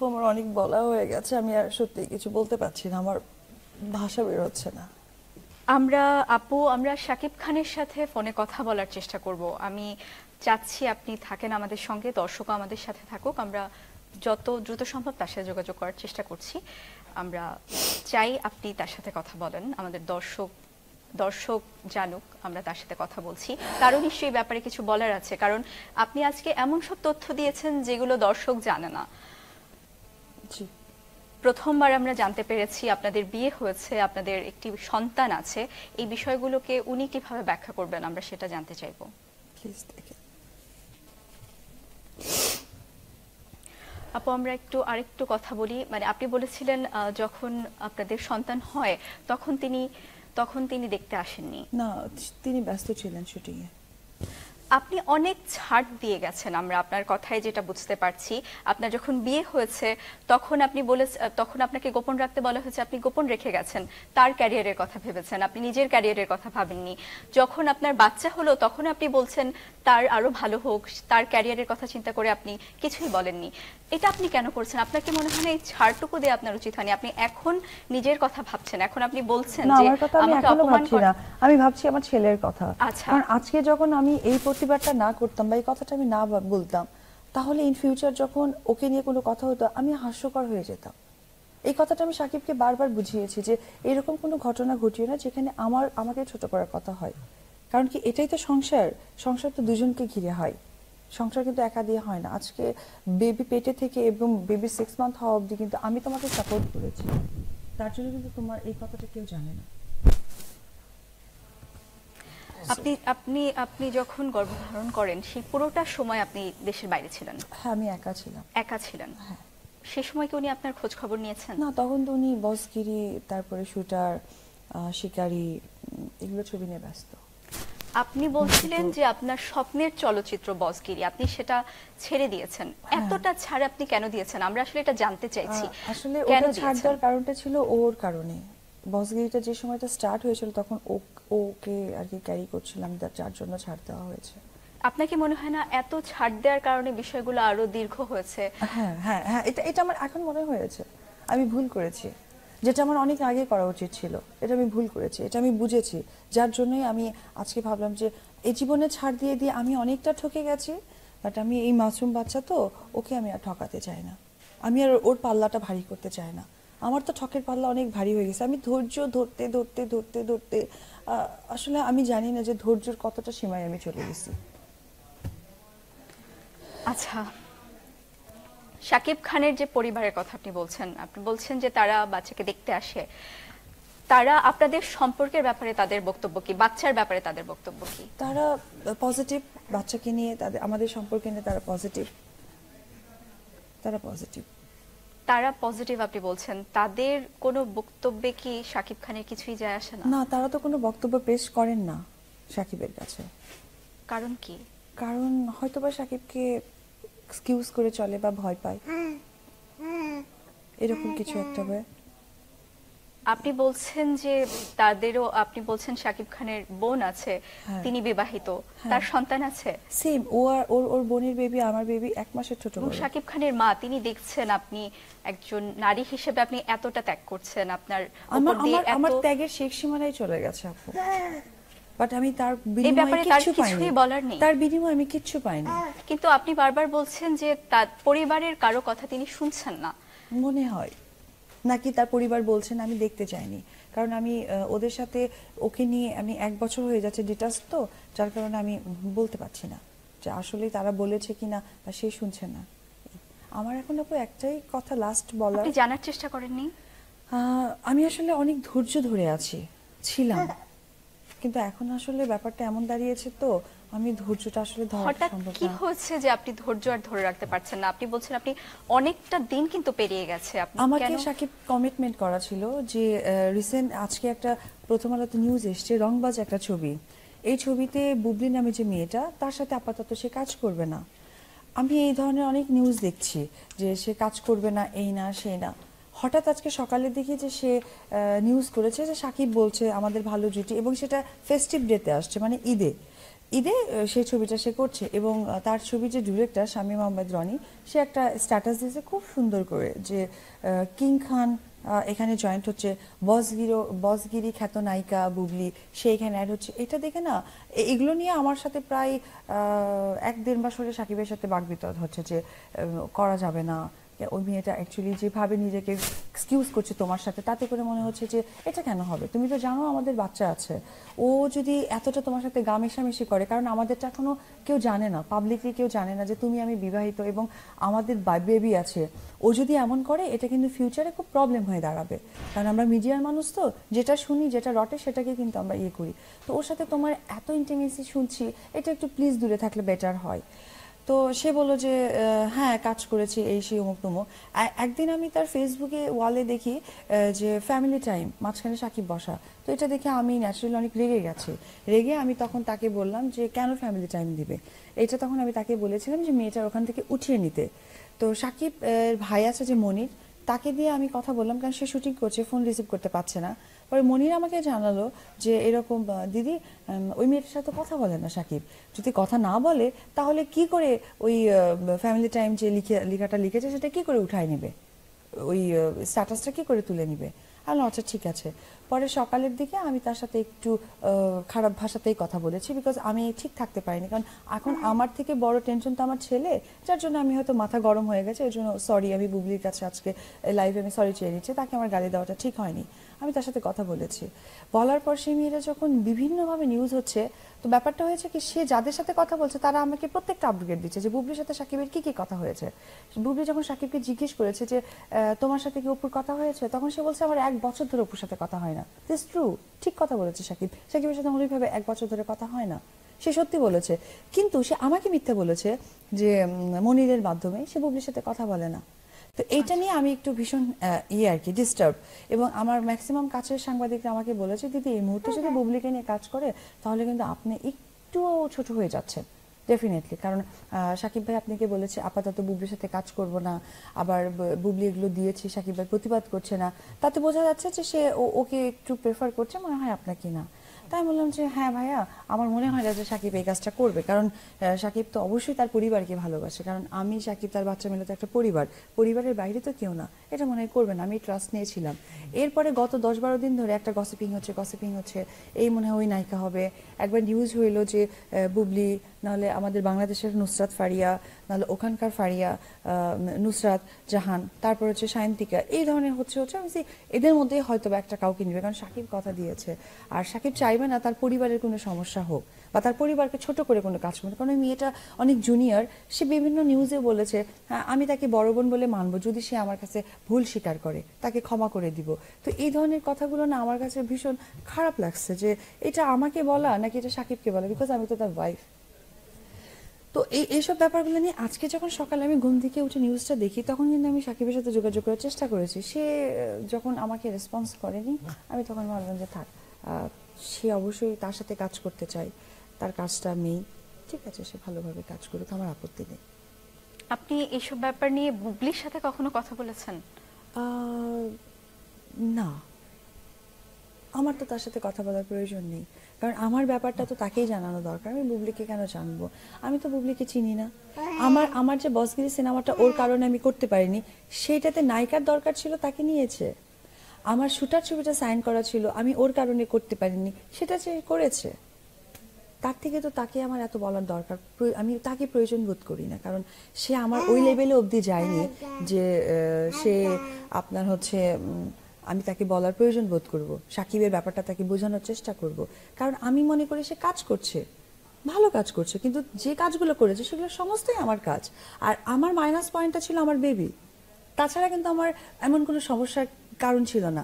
Speaker 2: আমার অনেক বলা হয়ে গেছে, আমি আর সত্যি কিছু বলতে পারছি না, আমার ভাষা বের হচ্ছে না।
Speaker 1: আমরা শাকিব খানের সাথে ফোনে কথা বলার চেষ্টা করব। আমি চাচ্ছি আপনি থাকেন আমাদের সঙ্গে, দর্শক আমাদের সাথে থাকুক। আমরা যত দ্রুত সম্ভব তার সাথে যোগাযোগ করার চেষ্টা করছি। আমরা চাই আপনি তার সাথে কথা বলেন, আমাদের দর্শক জানুক আমরা তার সাথে কথা বলছি। তারও নিশ্চয়ই ব্যাপারে কিছু বলার আছে, কারণ আপনি আজকে এমন সব তথ্য দিয়েছেন যেগুলো দর্শক জানে না। প্রথমবার আমরা জানতে পেরেছি আপনাদের বিয়ে হয়েছে, আপনাদের একটি সন্তান আছে, এই বিষয়গুলোকে উনি কিভাবে ব্যাখ্যা করবেন আমরা সেটা জানতে চাইবো।
Speaker 2: প্লিজ দেখেন।
Speaker 1: আপু আমরা আরেকটু কথা বলি, মানে আপনি বলেছিলেন যখন আপনাদের সন্তান হয় তখন তিনি দেখতে আসেননি।
Speaker 2: না, তিনি ব্যস্ত ছিলেন শুটিং এ।
Speaker 1: আপনি অনেক ছাড় দিয়ে গেছেন, আমরা আপনার কথায় যেটা বুঝতে পারছি। আপনার যখন বিয়ে হয়েছে তখন তখন আপনাকে গোপন রাখতে বলা হয়েছে, আপনি গোপন রেখে গেছেন, তার ক্যারিয়ারের কথা ভেবেছেন, আপনি নিজের ক্যারিয়ারের কথা ভাবেননি। যখন আপনার বাচ্চা হলো তখন আপনি বলছেন তার আরো ভালো হোক, তার ক্যারিয়ারের কথা চিন্তা করে আপনি কিছুই বলেননি। এটা আপনি কেন করছেন? আপনাকে মনে হয় না এই ছাড়টুকু দিয়ে আপনার উচিত হয়নি? আপনি এখন নিজের কথা ভাবছেন, এখন আপনি বলছেন যে
Speaker 2: আমার কথা আমি এখনো ভাবছি না, আমি ভাবছি আমার ছেলের কথা। কারণ আজকে যখন আমি এই প্রতিবাদটা না করতাম বা এই কথাটা আমি না বলতাম, তাহলে ইন ফিউচার যখন ওকে নিয়ে কোনো কথা হতো আমি হাস্যকর হয়ে যেতাম। এই কথাটা আমি সাকিবকে বারবার বুঝিয়েছি যে এরকম কোনো ঘটনা ঘটিও না যেখানে আমাকে ছোট করার কথা হয়। কারণ কি, এটাই তো সংসার, সংসার তো দুজনকে ঘিরে হয়, সংসার কিন্তু একা দিয়ে হয় না। আজকে বেবি পেটে থেকে এবং বেবি 6 মান্থ হওয়া অবধি কিন্তু আমি তোমাকে সাপোর্ট করেছি, তার জন্য কিন্তু তোমার এই কথাটা কেউ জানে না।
Speaker 1: আপনি যখন গর্ভধারণ করেন সেই পুরোটা সময় আপনি দেশের বাইরে ছিলেন?
Speaker 2: হ্যাঁ, আমি একা ছিলাম।
Speaker 1: একা ছিলেন? হ্যাঁ। সে সময় কি উনি আপনার খোঁজ খবর নিয়েছেন?
Speaker 2: না, তখন তো উনি বসগিরি, তারপরে শুটার, শিকারি, এগুলো ছবি নিয়ে ব্যস্ত।
Speaker 1: আপনি বলছিলেন যে আপনার স্বপ্নের চলচ্চিত্র বসগিরি, আপনি সেটা ছেড়ে দিয়েছেন। এতটা ছাড় আপনি কেন দিয়েছেন? আমরা আসলে এটা জানতে চাইছি।
Speaker 2: আসলে ওটা ছাড় দেওয়ার কারণটা ছিল ওর কারণে। বসগিরিটা যে সময়টা স্টার্ট হয়েছিল তখন ওকে আর কি ক্যারি করছিলাম, যার জন্য ছাড় দেওয়া হয়েছে।
Speaker 1: আপনাকে মনে হয় না এত ছাড় দেওয়ার কারণে বিষয়গুলো আরো দীর্ঘ হয়েছে?
Speaker 2: হ্যাঁ হ্যাঁ হ্যাঁ, এটা আমার এখন মনে হয়েছে আমি ভুল করেছি, যেটা আমার অনেক আগে করা উচিত ছিল। এটা আমি ভুল করেছি, এটা আমি বুঝেছি, যার জন্যই আমি আজকে ভাবলাম যে এই জীবনে ছাড় দিয়ে দিয়ে আমি অনেকটা ঠকে গেছি, বাট আমি এই মাসুম বাচ্চা তো, ওকে আমি আর ঠকাতে চাই না, আমি আর ওর পাল্লাটা ভারী করতে চাই না। আমার তো ঠকের পাল্লা অনেক ভারী হয়ে গেছে। আমি ধৈর্য ধরতে ধরতে ধরতে ধরতে আসলে আমি জানি না যে ধৈর্যের কতটা সীমায় আমি চলে গেছি।
Speaker 1: আচ্ছা, শাকিব খানের যে পরিবারের কথা আপনি বলছেন যে তারা বাচ্চাকে দেখতে আসে, তারা আপনাদের সম্পর্কের ব্যাপারে তাদের বক্তব্য কি? বাচ্চার ব্যাপারে তাদের বক্তব্য কি?
Speaker 2: তারা পজিটিভ, বাচ্চাকে নিয়ে আমাদের সম্পর্কে নিয়ে তারা পজিটিভ। তারা পজিটিভ
Speaker 1: আপনি বলছেন, তাদের কোনো বক্তব্যে কি শাকিব খানের কিছুই যায় আসে না?
Speaker 2: না, তারা তো কোনো বক্তব্য পেশ করেন না শাকিবের কাছে।
Speaker 1: কারণ কি?
Speaker 2: কারণ হয়তোবা শাকিবকে এক্সকিউজ করে চলে বা ভয় পায়, এরকম কিছু একটা হয়।
Speaker 1: আপনি বলছেন যে আপনি বলছেন শাকিব খানের বোন আছে, তিনি বিবাহিত, তার সন্তান আছে।
Speaker 2: সেম, ওর বোনের বেবি আমার বেবি 1 মাসের ছোট।
Speaker 1: শাকিব খানের মা, তিনি দেখছেন আপনি একজন নারী হিসেবে আপনি এতটা ত্যাগ করছেন, আপনার
Speaker 2: আমার ত্যাগের শেষ সীমানায় চলে গেছে আপু, বাট আমি তার বিনিময়ে কিছুই বলার নেই, তার বিনিময়ে আমি কিচ্ছু পাইনি।
Speaker 1: কিন্তু আপনি বারবার বলছেন যে তার পরিবারের কারো কথা তিনি শুনছেন না।
Speaker 2: মনে হয় নাকি তার পরিবার বলছেন, আমি দেখতে চাইনি, কারণ আমি ওদের সাথে ওকে নিয়ে আমি 1 বছর হয়ে যাচ্ছে ডিটাচ, তো যার কারণে আমি বলতে পারছি না যে আসলে তারা বলেছে কিনা বা সে শুনছে না। আমার এখন আপু একটাই কথা লাস্ট বলার।
Speaker 1: আপনি জানার চেষ্টা করেননি?
Speaker 2: আমি আসলে অনেক ধৈর্য ধরে ছিলাম, কিন্তু এখন আসলে ব্যাপারটা এমন দাঁড়িয়েছে তো আমি ধৈর্যটা আসলে ধরা সম্ভব না।
Speaker 1: কি হচ্ছে যে আপনি ধৈর্য আর ধরে রাখতে পারছেন না? আপনি বলছেন আপনি অনেকটা দিন কিন্তু পেরিয়ে গেছে, আপনি
Speaker 2: আমাকে সাকিব কমিটমেন্ট করা ছিল যে রিসেন্ট আজকে একটা প্রথম আলোতে নিউজ এসছে, রংবাজ একটা ছবি, এই ছবিতে বুবলি নামে যে মেয়েটা, তার সাথে আপাতত সে কাজ করবে না। আমি এই ধরনের অনেক নিউজ দেখছি যে সে কাজ করবে না, এই না সেই না। হঠাৎ আজকে সকালে দেখি যে সে নিউজ করেছে যে সাকিব বলছে আমাদের ভালো জুটি, এবং সেটা ফেস্টিভ ডেতে আসছে, মানে ঈদে সেই ছবিটা সে করছে। এবং তার ছবি যে ডিরেক্টর শামীম আহমেদ রনি, সে একটা স্ট্যাটাস দিয়েছে খুব সুন্দর করে যে কিং খান এখানে জয়েন্ট হচ্ছে, বসগিরি খ্যাত নায়িকা বুবলি সে এখানে অ্যাড হচ্ছে। এটা দেখে না, এগুলো নিয়ে আমার সাথে প্রায় 1-1.5 মাস হলে সাকিবের সাথে বাকবিতন্ড হচ্ছে যে করা যাবে না, ওই মেয়েটা অ্যাকচুয়ালি যেভাবে নিজেকে এক্সকিউজ করছে তোমার সাথে, তাতে করে মনে হচ্ছে যে এটা কেন হবে, তুমি তো জানো আমাদের বাচ্চা আছে, ও যদি এতটা তোমার সাথে গা মেশামেশি করে, কারণ আমাদেরটা এখনো কেউ জানে না, পাবলিকলি কেউ জানে না যে তুমি আমি বিবাহিত এবং আমাদের বেবি আছে, ও যদি এমন করে এটা কিন্তু ফিউচারে খুব প্রবলেম হয়ে দাঁড়াবে, কারণ আমরা মিডিয়ার মানুষ তো, যেটা শুনি যেটা রটে সেটাকে কিন্তু আমরা ইয়ে করি। তো ওর সাথে তোমার এত ইন্টিমেসি শুনছি, এটা একটু প্লিজ দূরে থাকলে বেটার হয়। তো সে বললো যে হ্যাঁ কাজ করেছি এই সেই অমুক তমুক। একদিন আমি তার ফেসবুকে ওয়ালে দেখি যে ফ্যামিলি টাইম, মাঝখানে সাকিব বসা, তো এটা দেখে আমি ন্যাচারালি অনেক রেগে গেছি। রেগে আমি তখন তাকে বললাম যে কেন ফ্যামিলি টাইম দিবে, এটা তখন আমি তাকে বলেছিলাম যে মেয়েটার ওখান থেকে উঠিয়ে নিতে। তো সাকিব ভাই আছে যে মনির, তাকে দিয়ে আমি কথা বললাম, কারণ সে শুটিং করছে, ফোন রিসিভ করতে পারছে না। পরে মনির আমাকে জানালো যে এরকম দিদি ওই মেয়েটার সাথে কথা বলে না সাকিব, যদি কথা না বলে তাহলে কি করে ওই ফ্যামিলি টাইম যে লেখাটা লিখেছে সেটা কি করে উঠায় নেবে, ওই স্ট্যাটাসটা কি করে তুলে নিবে। আচ্ছা ঠিক আছে। পরে সকালের দিকে আমি তার সাথে একটু খারাপ ভাষাতেই কথা বলেছি, বিকজ আমি ঠিক থাকতে পারিনি, কারণ এখন আমার থেকে বড় টেনশন তো আমার ছেলে, যার জন্য আমি হয়তো মাথা গরম হয়ে গেছে। ওই জন্য সরি, আমি বুবলির কাছে আজকে লাইভে আমি সরি চেয়ে নিচ্ছি, তাকে আমার গালি দেওয়াটা ঠিক হয়নি। আমি তার সাথে কথা বলেছি, বলার পর সেই মেয়েরা যখন বিভিন্নভাবে নিউজ হচ্ছে, তো ব্যাপারটা হয়েছে কি, সে যাদের সাথে কথা বলছে তারা আমাকে প্রত্যেকটা আপডেট দিচ্ছে যে বুবলির সাথে সাকিবের কি কি কথা হয়েছে। বুবলি যখন সাকিবকে জিজ্ঞেস করেছে যে তোমার সাথে কি অপুর কথা হয়েছে, তখন সে বলছে আমার 1 বছর ধরে অপুর সাথে কথা হয় না। দিস ট্রু, ঠিক কথা বলেছে সাকিব, সাকিবের সাথে ওইভাবে 1 বছর ধরে কথা হয় না, সে সত্যি বলেছে। কিন্তু সে আমাকে মিথ্যে বলেছে যে মনিরের মাধ্যমে সে বুবলির সাথে কথা বলে না। তো এইটা নিয়ে আমি একটু ভীষণ আর কি ডিস্টার্ব, এবং আমার ম্যাক্সিমাম কাছের সাংবাদিকরা আমাকে বলেছে দিদি এই মুহূর্তে যদি বুবলিকে নিয়ে কাজ করে তাহলে কিন্তু আপনি একটু ছোট হয়ে যাচ্ছেন ডেফিনেটলি, কারণ সাকিব ভাই আপনাকে বলেছে আপাতত বুবলির সাথে কাজ করব না, আবার বুবলি এগুলো দিয়েছি সাকিব ভাই প্রতিবাদ করছে না, তাতে বোঝা যাচ্ছে যে সে ওকে একটু প্রেফার করছে, মনে হয় আপনাকে না। তাই বললাম যে হ্যাঁ ভাইয়া, আমার মনে হয় না যে সাকিব এই কাজটা করবে, কারণ সাকিব তো অবশ্যই তার পরিবারকে ভালোবাসে, কারণ আমি সাকিব তার বাচ্চা মিলে তো একটা পরিবার, পরিবারের বাইরে তো কেউ না, এটা মনে হয় করবে না, আমি ট্রাস্ট নিয়েছিলাম। এরপরে গত 10-12 দিন ধরে একটা গসিপিং হচ্ছে, এই মনে হয় ওই নায়িকা হবে। একবার নিউজ হইলো যে বুবলি, নাহলে আমাদের বাংলাদেশের নুসরাত ফারিয়া, নাহলে ওখানকার ফারিয়া নুসরাত জাহান, তারপর হচ্ছে সায়ন্তিকা, এই ধরনের হচ্ছে আমি এদের মধ্যে হয়তো একটা কাউকে নিবে, কারণ সাকিব কথা দিয়েছে, আর সাকিব চাইবে না তার পরিবারের কোনো সমস্যা হোক বা তার পরিবারকে ছোট করে কোনো কাজ করবে, কারণ ওই মেয়েটা অনেক জুনিয়র। সে বিভিন্ন নিউজে বলেছে আমি তাকে বড় বোন বলে মানবো, যদি সে আমার কাছে ভুল স্বীকার করে তাকে ক্ষমা করে দিব। তো এই ধরনের কথাগুলো না আমার কাছে ভীষণ খারাপ লাগছে, যে এটা আমাকে বলা নাকি এটা সাকিবকে বলা, বিকজ আমি তো তার ওয়াইফ। তো এইসব ব্যাপারগুলো নিয়ে আজকে যখন সকালে আমি ঘুম থেকে উঠে নিউজটা দেখি, তখন কিন্তু আমি সাকিবের সাথে যোগাযোগ করার চেষ্টা করেছি। সে যখন আমাকে রেসপন্স করেনি, আমি তখন ভাবলাম যে থাক, সে অবশ্যই তার সাথে কাজ করতে চায়, তার কাজটা মেয়ে, ঠিক আছে, সে ভালোভাবে কাজ করুক, আমার আপত্তি নেই।
Speaker 1: আপনি এইসব ব্যাপার নিয়ে বুবলির সাথে কখনো কথা বলেছেন?
Speaker 2: না, আমার তো তার সাথে কথা বলার প্রয়োজন নেই, কারণ আমার ব্যাপারটা তো তাকেই জানানো দরকার। আমি বুবলিকে কেন জানবো? আমি তো বুবলিকে চিনি না। আমার যে বসগিরি সিনেমাটা ওর কারণে আমি করতে পারিনি, সেইটাতে নায়িকার দরকার ছিল, তাকে নিয়েছে। আমার শুটার ছবিটা সাইন করা ছিল, আমি ওর কারণে করতে পারিনি, সেটা সে করেছে। তার থেকে তো তাকে আমার এত বলার দরকার, আমি তাকে প্রয়োজন বোধ করি না, কারণ সে আমার ওই লেভেলে অবধি যায়নি যে সে আপনার হচ্ছে আমি তাকে বলার প্রয়োজন বোধ করব, সাকিবের ব্যাপারটা তাকে বোঝানোর চেষ্টা করব, কারণ আমি মনে করি সে কাজ করছে, ভালো কাজ করছে, কিন্তু যে কাজগুলো করেছে সেগুলো সমস্তই আমার কাজ। আর আমার মাইনাস পয়েন্টটা ছিল আমার বেবি, তাছাড়া কিন্তু আমার এমন কোনো সমস্যার কারণ ছিল না,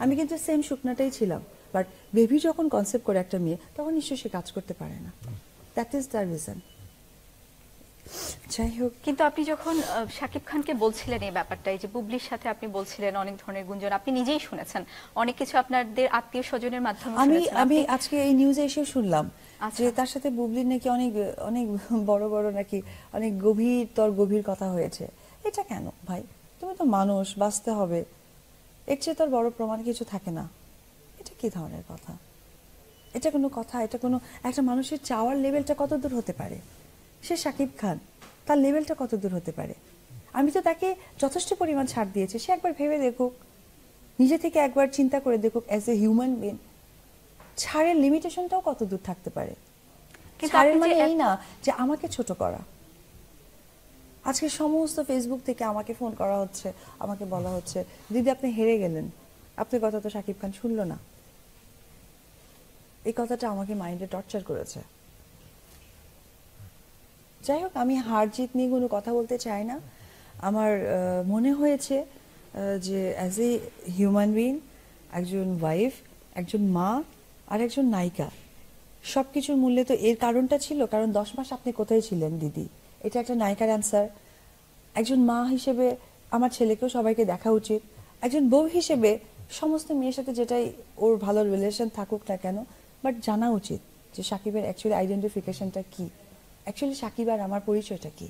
Speaker 2: আমি কিন্তু সেম শুকনাটাই ছিলাম। বাট বেবি যখন কনসেপ্ট করে একটা মেয়ে, তখন নিশ্চয়ই সে কাজ করতে পারে না, দ্যাট ইজ দ্য রিজন। যাই হোক,
Speaker 1: কিন্তু আপনি যখন শাকিব খানকে বলছিলেন এই ব্যাপারটা, এই যে বুবলির সাথে আপনি বলছিলেন অনেক ধরনের গুঞ্জন, আপনি নিজেই শুনেছেন, অনেক কিছু আপনাদের আত্মীয় স্বজনের মাধ্যমে
Speaker 2: আমি আজকে এই নিউজে এসে শুনলাম যে তার সাথে বুবলির নাকি অনেক অনেক বড় বড় নাকি অনেক গভীর কথা হয়েছে। এটা কেন ভাই? তুমি তো মানুষ, বাঁচতে হবে, এর চেয়ে তোর বড় প্রমাণ কিছু থাকে না। এটা কি ধরনের কথা? এটা কোনো কথা? এটা কোনো একটা মানুষের চাওয়ার লেভেলটা কত দূর হতে পারে? সে শাকিব খান, তার লেভেলটা কত দূর হতে পারে? আমি তো তাকে যথেষ্ট পরিমাণ ছাড় দিয়েছি, সে একবার ভেবে দেখুক, নিজে থেকে একবার চিন্তা করে দেখুক অ্যাজ এ হিউম্যান বিং, ছাড়ের লিমিটেশনটাও কত দূর থাকতে পারে। ছাড়ের মানে এই না যে আমাকে ছোট করা। আজকে সমস্ত ফেসবুক থেকে আমাকে ফোন করা হচ্ছে, আমাকে বলা হচ্ছে দিদি আপনি হেরে গেলেন, আপনার কথা তো শাকিব খান শুনলো না। এই কথাটা আমাকে মাইন্ডে টর্চার করেছে। যাই হোক, আমি হার জিত নিয়ে কোনো কথা বলতে চাই না। আমার মনে হয়েছে যে অ্যাজ এ হিউম্যান বিইং, একজন ওয়াইফ, একজন মা আর একজন নায়িকা, সব কিছুর মূল্যে তো এর কারণটা ছিল, কারণ 10 মাস আপনি কোথায় ছিলেন দিদি, এটা একটা নায়িকার অ্যান্সার। একজন মা হিসেবে আমার ছেলেকেও সবাইকে দেখা উচিত। একজন বউ হিসেবে সমস্ত মেয়ের সাথে যেটাই ওর ভালো রিলেশন থাকুক না কেন, বাট জানা উচিত যে সাকিবের অ্যাকচুয়ালি আইডেন্টিফিকেশনটা কি, অ্যাকচুয়ালি সাকিব আর আমার পরিচয়টা কি।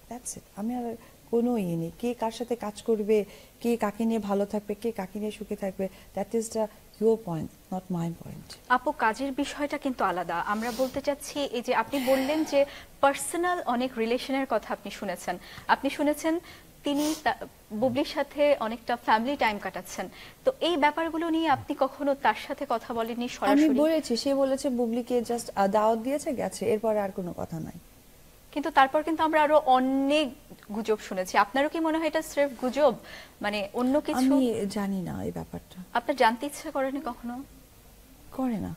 Speaker 2: That's it. আমি আর কোনো ইয়ে নেই, কে কার সাথে কাজ করবে, কে কাকে নিয়ে ভালো থাকবে, কে কাকে নিয়ে সুখে থাকবে, that is the your point, not my point.
Speaker 1: আপু, কাজের বিষয়টা কিন্তু আলাদা। আমরা বলতে চাচ্ছি এই যে আপনি বললেন যে পার্সোনাল অনেক রিলেশনের কথা আপনি শুনেছেন তিনি বুবলির সাথে অনেকটা ফ্যামিলি টাইম কাটাচ্ছেন, তো এই ব্যাপারগুলো নিয়ে আপনি কখনো তার সাথে কথা বলেননি সরাসরি?
Speaker 2: আমি বলেছি, সে বলেছে বুবলিকে জাস্ট দাওয়াত দিয়েছে, গেছে, এরপরে আর কোনো কথা নাই।
Speaker 1: কিন্তু তারপর কিন্তু আমরা আরো অনেক গুজব শুনেছি। আপনারও কি মনে হয় এটা স্রেফ গুজব, মানে অন্য কিছু?
Speaker 2: আমি জানি না এই ব্যাপারটা।
Speaker 1: আপনার জানতে ইচ্ছা করেনি কখনো?
Speaker 2: করে না,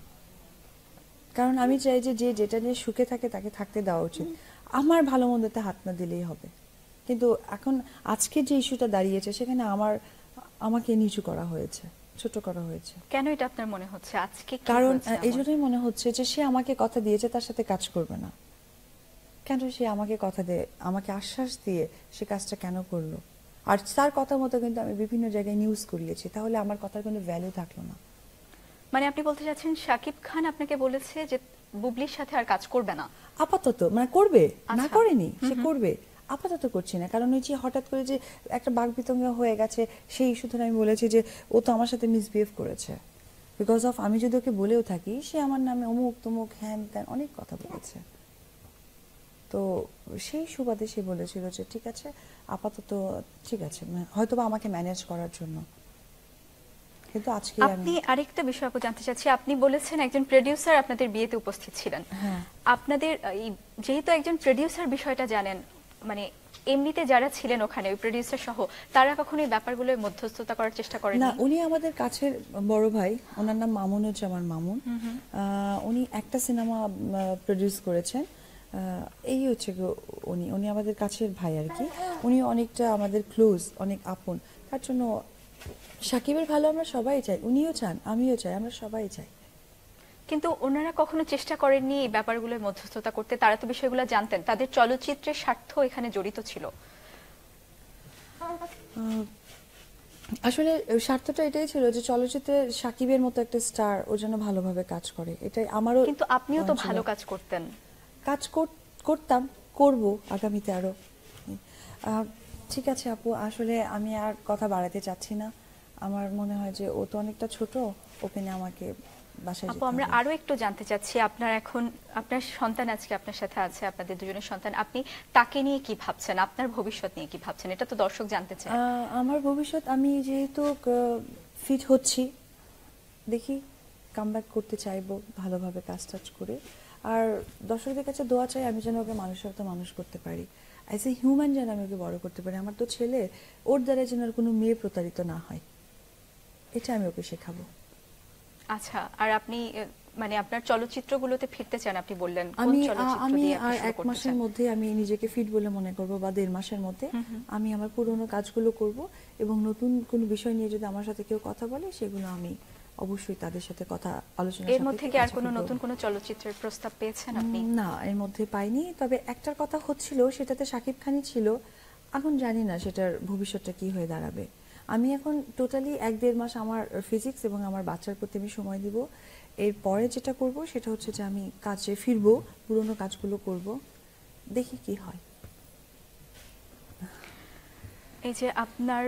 Speaker 2: কারণ আমি চাই যে যে যেটা নিয়ে সুখে থাকে তাকে থাকতে দেওয়া উচিত। আমার ভালো মন্দতে হাত না দিলেই হবে। কিন্তু এখন আজকে যে ইস্যুটা দাঁড়িয়েছে সেখানে আমাকে নিচু করা হয়েছে, ছোট করা হয়েছে।
Speaker 1: কেন এটা আপনার মনে হচ্ছে আজকে?
Speaker 2: কারণ এই জন্যই মনে হচ্ছে যে সে আমাকে কথা দিয়েছে তার সাথে কাজ করবে না। কেন সে আমাকে কথা দিয়ে, আমাকে আশ্বাস দিয়ে সে কাজটা কেন করলো? আর তার কথা মতো কিন্তু আমি বিভিন্ন জায়গায় নিউজ করিয়েছি, তাহলে আমার কথার কোনো ভ্যালু থাকলো না।
Speaker 1: মানে আপনি বলতে চাচ্ছেন শাকিব খান আপনাকে বলেছে যে বুবলির সাথে আর কাজ করবে না?
Speaker 2: আপাতত, মানে করবে না, করেনি, সে করবে, আপাতত করছি না। কারণ ওই যে হঠাৎ করে যে একটা বাকবিতঙ্গ হয়ে গেছে, সেই ইস্যু ধরে আমি বলেছি যে ও তো আমার সাথে মিসবিহেভ করেছে, বিকজ অফ আমি যদি ওকে বলেও থাকি সে আমার নামে অমুক তমুক হ্যান ত্যান অনেক কথা বলেছে। তো সেই সুবাদে সে বলেছিল যে ঠিক আছে আপাতত ঠিক আছে, হয়তো বা আমাকে ম্যানেজ করার জন্য। কিন্তু আজকে
Speaker 1: আপনি আরেকটা বিষয় আপু জানতে চাচ্ছি, আপনি বলেছেন একজন প্রোডিউসার আপনাদের বিয়েতে উপস্থিত ছিলেন। আপনাদের যেহেতু একজন প্রোডিউসার বিষয়টা জানেন, মানে এমনিতে যারা ছিলেন ওখানে ওই প্রোডিউসার সহ, তারা কখনো এই ব্যাপারগুলোয় মধ্যস্থতা করার চেষ্টা করেন
Speaker 2: না? উনি আমাদের কাছের বড় ভাই, ওনার নাম মামুনুজ্জামান মামুন। উনি একটা সিনেমা প্রোডিউস করেছেন, এই হচ্ছে উনি আমাদের কাছের ভাই আর কি। উনি অনেকটা আমাদের ক্লোজ, অনেক আপন। তার জন্য সাকিবের ভালো আমরা সবাই চাই, উনিও চান, আমিও চাই, আমরা সবাই চাই।
Speaker 1: কিন্তু ওনারা কখনো চেষ্টা করেননি এই ব্যাপারগুলোর মধ্যস্থতা করতে? তারা তো বিষয়গুলো জানতেন, তাদের চলচ্চিত্রের স্বার্থ এখানে জড়িত ছিল।
Speaker 2: আসলে স্বার্থটা এটাই ছিল যে চলচ্চিত্রে সাকিবের মতো একটা স্টার ও যেন ভালোভাবে কাজ করে, এটাই আমারও।
Speaker 1: কিন্তু আপনিও তো ভালো কাজ করতেন।
Speaker 2: কাজ করতাম, করব আগামীতে আরো। ঠিক আছে আপু, আসলে আমি আর কথা বাড়াতে চাচ্ছি না। আমার মনে হয় যে ও তো অনেকটা ছোট, ওখানে আমাকে বাসায় যেতে হবে।
Speaker 1: আপু, আমরা আরো একটু জানতে চাচ্ছি, আপনার সন্তান আজকে আপনার সাথে আছে, আপনাদের দুজনের সন্তান, আপনি তাকে নিয়ে কি ভাবছেন, আপনার ভবিষ্যৎ নিয়ে কি ভাবছেন? এটা তো দর্শক জানতে চায়।
Speaker 2: আমার ভবিষ্যৎ, আমি যেহেতু ফিট হচ্ছি, দেখি কামব্যাক করতে চাইবো ভালোভাবে কাজ টাজ করে। আর দর্শকদের কাছে দোয়া চাই আমি যেন ওকে মানুষের মতো মানুষ করতে পারি, অ্যাজ এ হিউম্যান যেন আমি ওকে বড় করতে পারি। আমার তো ছেলে, ওর দ্বারা যেন আর কোনো মেয়ে প্রতারিত না হয়, এটা আমি ওকে শেখাবো।
Speaker 1: আচ্ছা, আর আপনি মানে আপনার চলচ্চিত্রগুলোতে ফিরতে চান, আপনি বললেন
Speaker 2: আমি আর 1 মাসের মধ্যে আমি নিজেকে ফিট বলে মনে করব, বা 1.5 মাসের মধ্যে আমি আমার পুরোনো কাজগুলো করব, এবং নতুন কোনো বিষয় নিয়ে যদি আমার সাথে কেউ কথা বলে সেগুলো আমি অবশ্যই তাদের সাথে কথা আলোচনা করব।
Speaker 1: এর মধ্যে কি আর কোনো নতুন কোনো চলচ্চিত্রের প্রস্তাব পেয়েছেন আপনি?
Speaker 2: না, এর মধ্যে পাইনি, তবে একটার কথা হচ্ছিল, সেটাতে শাকিব খানই ছিল। এখন জানি না সেটার ভবিষ্যৎটা কি হয়ে দাঁড়াবে। আমি এখন টোটালি 1-1.5 মাস আমার ফিজিক্স এবং আমার বাচ্চার প্রতি আমি সময় দিব। এরপরে যেটা করব সেটা হচ্ছে যে আমি কাজে ফিরবো, পুরোনো কাজগুলো করব, দেখি কি হয়।
Speaker 1: এই যে আপনার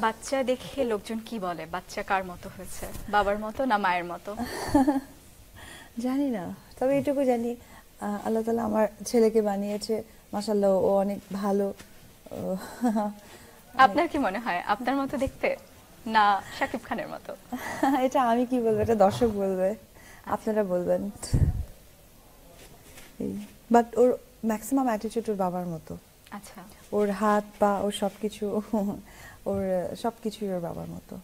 Speaker 1: বাচ্চা দেখে লোকজন কি বলে? বাচ্চা কার মতো হয়েছে, বাবার মতো না মায়ের মতো?
Speaker 2: জানি না, তবে এটুকু জানি আল্লাহ তাআলা আমার ছেলেকে বানিয়েছে, মাশাআল্লাহ ও অনেক ভালো।
Speaker 1: আপনার কি মনে হয় আপনার মতো দেখতে না শাকিব খানের মতো?
Speaker 2: এটা আমি কি বলবো, এটা দর্শক বলবে, আপনারা বলবেন। বাট ওর ম্যাক্সিমাম অ্যাটিটিউড ওর বাবার মতো।
Speaker 1: আচ্ছা,
Speaker 2: ওর হাত পা ওর সবকিছু ওর সবকিছুই ওর বাবার মতো।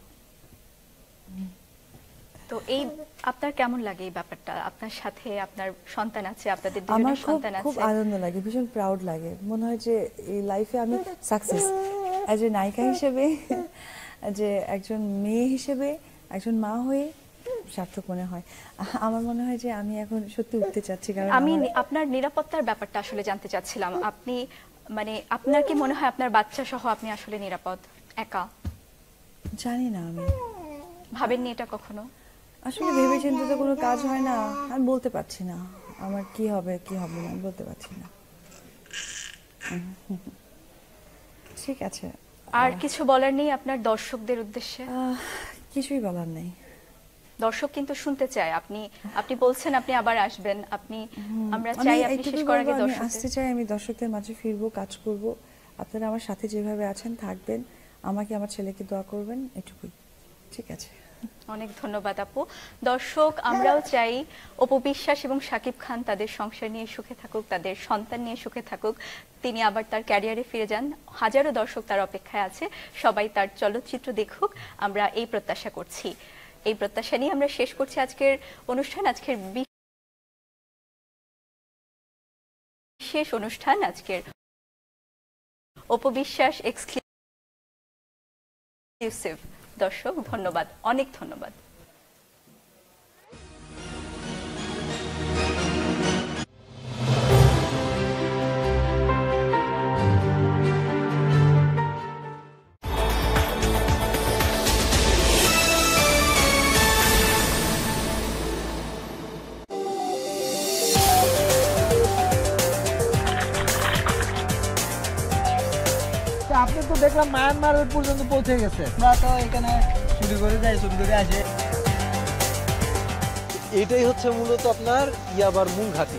Speaker 1: তো এই আপনার কেমন লাগে এই ব্যাপারটা? আপনার সাথে আপনার সন্তান আছে, আপনাদের
Speaker 2: আমার
Speaker 1: দুজনের সন্তান
Speaker 2: খুব
Speaker 1: আছে।
Speaker 2: আনন্দ লাগে, ভীষণ প্রাউড লাগে, মনে হয় যে এই লাইফে আমি সাকসেস অ্যাজ এ নায়িকা হিসেবে, যে একজন মেয়ে হিসেবে, একজন মা হয়ে সার্থক মনে হয়। আমার মনে হয় যে আমি এখন সত্যি উঠতে চাচ্ছি। কারণ
Speaker 1: আমি আপনার নিরাপত্তার ব্যাপারটা আসলে জানতে চাচ্ছিলাম। আপনি মানে আপনার কি মনে হয় আপনার বাচ্চা সহ আপনি আসলে নিরাপদ একা?
Speaker 2: জানি না, আমি
Speaker 1: ভাবেননি এটা কখনো?
Speaker 2: আসলে ভেবে চিন্তে তো কোনো কাজ হয় না, আমি বলতে পারছি না আমার কি হবে কি হবে না, আমি বলতে পারছি না। ঠিক আছে,
Speaker 1: আর কিছু বলার নেই আপনার দর্শকদের উদ্দেশ্যে?
Speaker 2: কিছুই বলার নেই।
Speaker 1: দর্শক কিন্তু শুনতে চায়, আপনি বলছেন আপনি আবার আসবেন, আমরা চাই আপনি শেষ করার আগে
Speaker 2: দর্শক আসতে চাই, আমি দর্শকদের মাঝে ফিরবো, কাজ করব, আপনারা আমার সাথে যেভাবে আছেন থাকবেন, আমাকে আমার ছেলেকে দোয়া করবেন, এটুকুই। ঠিক আছে,
Speaker 1: অনেক ধন্যবাদ আপু। দর্শক, আমরাও চাই অপু বিশ্বাস এবং শাকিব খান তাদের সংসার নিয়ে সুখে থাকুক, তাদের সন্তান নিয়ে সুখে থাকুক, তিনি আবার তার ক্যারিয়ারে ফিরে যান। হাজারো দর্শক তার অপেক্ষায় আছে, সবাই তার চলচ্চিত্র দেখুক, আমরা এই প্রত্যাশা করছি। এই প্রত্যাশা নিয়ে আমরা শেষ করছি আজকের অনুষ্ঠান, আজকের বিশেষ অনুষ্ঠান, আজকের অপু বিশ্বাস এক্সক্লুসিভ। দর্শক ধন্যবাদ, অনেক ধন্যবাদ।
Speaker 16: আপনি তো দেখলাম মায়ানমার পর্যন্ত পৌঁছে গেছে। আমরা তো এখানে শুরু করে যাই, শুরু করে আসে। এটাই হচ্ছে মূলত আপনার ইয়াবার মূল ঘাঁটি।